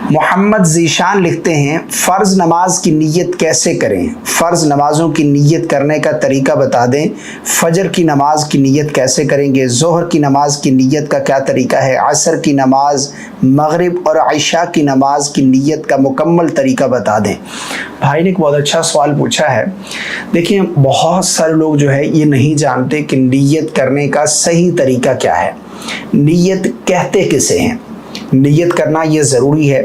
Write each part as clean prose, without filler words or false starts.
محمد ذیشان لکھتے ہیں فرض نماز کی نیت کیسے کریں؟ فرض نمازوں کی نیت کرنے کا طریقہ بتا دیں۔ فجر کی نماز کی نیت کیسے کریں گے؟ ظہر کی نماز کی نیت کا کیا طریقہ ہے؟ عصر کی نماز، مغرب اور عشاء کی نماز کی نیت کا مکمل طریقہ بتا دیں۔ بھائی نے ایک بہت اچھا سوال پوچھا ہے۔ دیکھیں، بہت سارے لوگ جو ہے یہ نہیں جانتے کہ نیت کرنے کا صحیح طریقہ کیا ہے، نیت کہتے کسے ہیں۔ نیت کرنا یہ ضروری ہے۔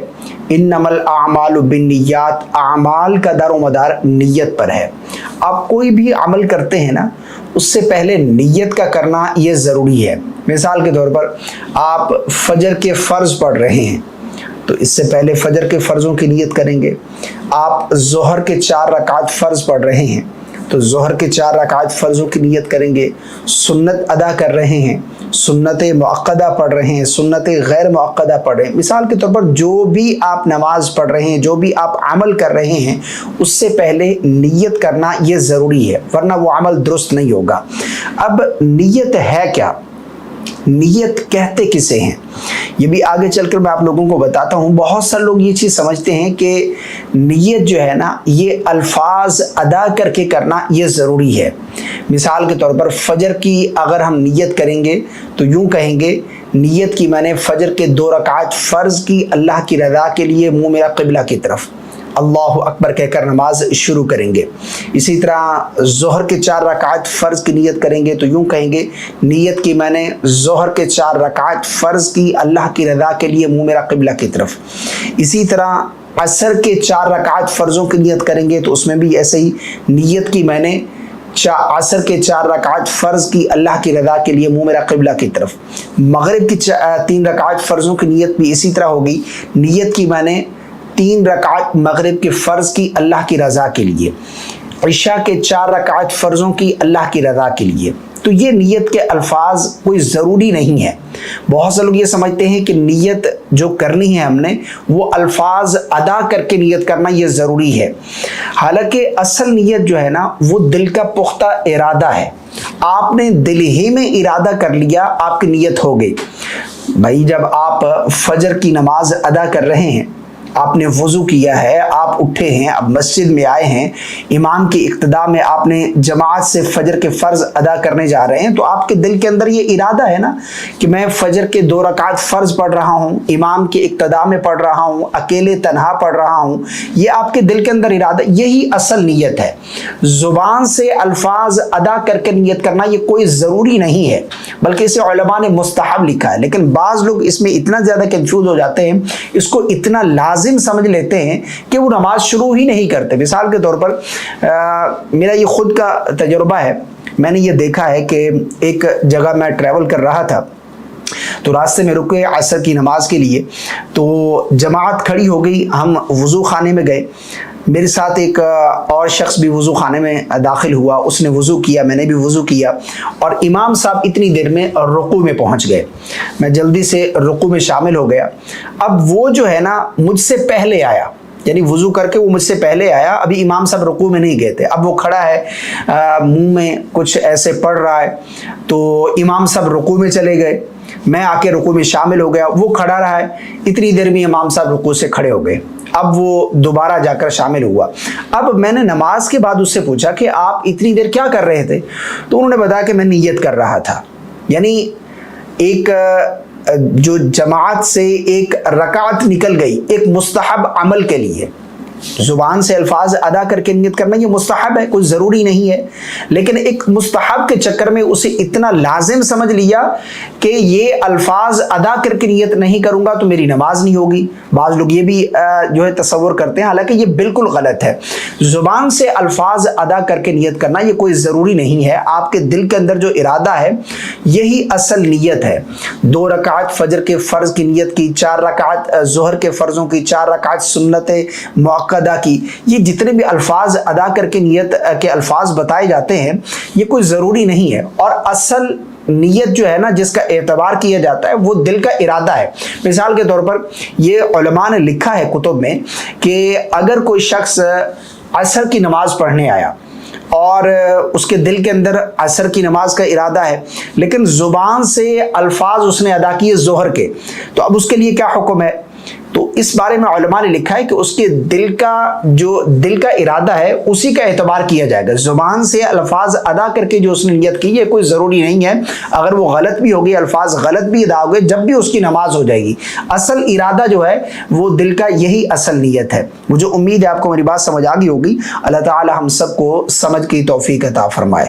انما الاعمال بالنیات، اعمال کا دار و مدار نیت پر ہے۔ آپ کوئی بھی عمل کرتے ہیں نا، اس سے پہلے نیت کا کرنا یہ ضروری ہے۔ مثال کے طور پر آپ فجر کے فرض پڑھ رہے ہیں تو اس سے پہلے فجر کے فرضوں کی نیت کریں گے۔ آپ ظہر کے 4 رکعت فرض پڑھ رہے ہیں تو ظہر کے 4 رکعت فرضوں کی نیت کریں گے۔ سنت ادا کر رہے ہیں، سنت مؤکدہ پڑھ رہے ہیں، سنت غیر مؤکدہ پڑھ رہے ہیں۔ مثال کے طور پر جو بھی آپ نماز پڑھ رہے ہیں، جو بھی آپ عمل کر رہے ہیں، اس سے پہلے نیت کرنا یہ ضروری ہے، ورنہ وہ عمل درست نہیں ہوگا۔ اب نیت ہے کیا؟ نیت کہتے کسے ہیں؟ یہ بھی آگے چل کر میں آپ لوگوں کو بتاتا ہوں۔ بہت سارے لوگ یہ چیز سمجھتے ہیں کہ نیت جو ہے نا، یہ الفاظ ادا کر کے کرنا یہ ضروری ہے۔ مثال کے طور پر فجر کی اگر ہم نیت کریں گے تو یوں کہیں گے، نیت کی میں نے فجر کے 2 رکعت فرض کی اللہ کی رضا کے لیے، منہ میرا قبلہ کی طرف، اللہ اکبر کہہ کر نماز شروع کریں گے۔ اسی طرح ظہر کے 4 رکعت فرض کی نیت کریں گے تو یوں کہیں گے، نیت کی میں نے ظہر کے 4 رکعت فرض کی اللہ کی رضا کے لیے، منہ میرا قبلہ کی طرف۔ اسی طرح عصر کے 4 رکعت فرضوں کی نیت کریں گے تو اس میں بھی ایسے ہی، نیت کی میں نے عصر کے 4 رکعت فرض کی اللہ کی رضا کے لیے، منہ میرا قبلہ کی طرف۔ مغرب کی 3 رکعت فرضوں کی نیت بھی اسی طرح ہوگی، نیت کی میں نے 3 رکعت مغرب کے فرض کی اللہ کی رضا کے لیے، عشاء کے 4 رکعت فرضوں کی اللہ کی رضا کے لیے۔ تو یہ نیت کے الفاظ کوئی ضروری نہیں ہے۔ بہت سے لوگ یہ سمجھتے ہیں کہ نیت جو کرنی ہے ہم نے، وہ الفاظ ادا کر کے نیت کرنا یہ ضروری ہے۔ حالانکہ اصل نیت جو ہے نا، وہ دل کا پختہ ارادہ ہے۔ آپ نے دل ہی میں ارادہ کر لیا، آپ کی نیت ہو گئی۔ بھائی جب آپ فجر کی نماز ادا کر رہے ہیں، آپ نے وضو کیا ہے، آپ اٹھے ہیں، اب مسجد میں آئے ہیں، امام کی اقتداء میں آپ نے جماعت سے فجر کے فرض ادا کرنے جا رہے ہیں، تو آپ کے دل کے اندر یہ ارادہ ہے نا کہ میں فجر کے 2 رکعت فرض پڑھ رہا ہوں، امام کی اقتداء میں پڑھ رہا ہوں، اکیلے تنہا پڑھ رہا ہوں۔ یہ آپ کے دل کے اندر ارادہ، یہی اصل نیت ہے۔ زبان سے الفاظ ادا کر کے نیت کرنا یہ کوئی ضروری نہیں ہے، بلکہ اسے علماء نے مستحب لکھا ہے۔ لیکن بعض لوگ اس میں اتنا زیادہ کنفیوز ہو جاتے ہیں، اس کو اتنا لازم سمجھ لیتے ہیں کہ وہ نماز شروع ہی نہیں کرتے۔ مثال کے طور پر میرا یہ خود کا تجربہ ہے، میں نے یہ دیکھا ہے کہ ایک جگہ میں ٹریول کر رہا تھا تو راستے میں رکے عصر کی نماز کے لیے، تو جماعت کھڑی ہو گئی، ہم وضو خانے میں گئے، میرے ساتھ ایک اور شخص بھی وضو خانے میں داخل ہوا، اس نے وضو کیا، میں نے بھی وضو کیا، اور امام صاحب اتنی دیر میں رکوع میں پہنچ گئے۔ میں جلدی سے رکوع میں شامل ہو گیا۔ اب وہ جو ہے نا مجھ سے پہلے آیا، یعنی وضو کر کے وہ مجھ سے پہلے آیا، ابھی امام صاحب رکوع میں نہیں گئے تھے۔ اب وہ کھڑا ہے، منہ میں کچھ ایسے پڑھ رہا ہے، تو امام صاحب رکوع میں چلے گئے، میں آ کے رکوع میں شامل ہو گیا، وہ کھڑا رہا ہے، اتنی دیر میں امام صاحب رکوع سے کھڑے ہو گئے۔ اب وہ دوبارہ جا کر شامل ہوا۔ اب میں نے نماز کے بعد اس سے پوچھا کہ آپ اتنی دیر کیا کر رہے تھے؟ تو انہوں نے بتایا کہ میں نیت کر رہا تھا، یعنی ایک جو جماعت سے ایک رکعت نکل گئی ایک مستحب عمل کے لیے، زبان سے الفاظ ادا کر کے نیت کرنا یہ مستحب ہے، کوئی ضروری نہیں ہے، لیکن ایک مستحب کے چکر میں اسے اتنا لازم سمجھ لیا کہ یہ الفاظ ادا کر کے نیت نہیں کروں گا تو میری نماز نہیں ہوگی۔ بعض لوگ یہ بھی جو ہے تصور کرتے ہیں، حالانکہ یہ بالکل غلط ہے۔ زبان سے الفاظ ادا کر کے نیت کرنا یہ کوئی ضروری نہیں ہے، آپ کے دل کے اندر جو ارادہ ہے یہی اصل نیت ہے۔ 2 رکعت فجر کے فرض کی نیت کی، 4 رکعت ظہر کے فرضوں کی، 4 رکعت سنت مؤکدہ ادا کی، یہ جتنے بھی الفاظ ادا کر کے نیت کے الفاظ بتائے جاتے ہیں یہ کوئی ضروری نہیں ہے۔ اور اصل نیت جو ہے نا جس کا اعتبار کیا جاتا ہے وہ دل کا ارادہ ہے۔ مثال کے طور پر یہ علماء نے لکھا ہے کتب میں کہ اگر کوئی شخص عصر کی نماز پڑھنے آیا اور اس کے دل کے اندر عصر کی نماز کا ارادہ ہے، لیکن زبان سے الفاظ اس نے ادا کیے ظہر کے، تو اب اس کے لیے کیا حکم ہے تو اس بارے میں علماء نے لکھا ہے کہ اس کے دل کا ارادہ ہے اسی کا اعتبار کیا جائے گا. زبان سے الفاظ ادا کر کے جو اس نے نیت کی ہے کوئی ضروری نہیں ہے اگر وہ غلط بھی ہو گئی, الفاظ غلط بھی ادا ہو گئے, جب بھی اس کی نماز ہو جائے گی. اصل ارادہ جو ہے وہ دل کا یہی اصل نیت ہے. مجھے امید ہے آپ کو میری بات سمجھ آ گئی ہوگی. اللہ تعالی ہم سب کو سمجھ کی توفیق عطا فرمائے.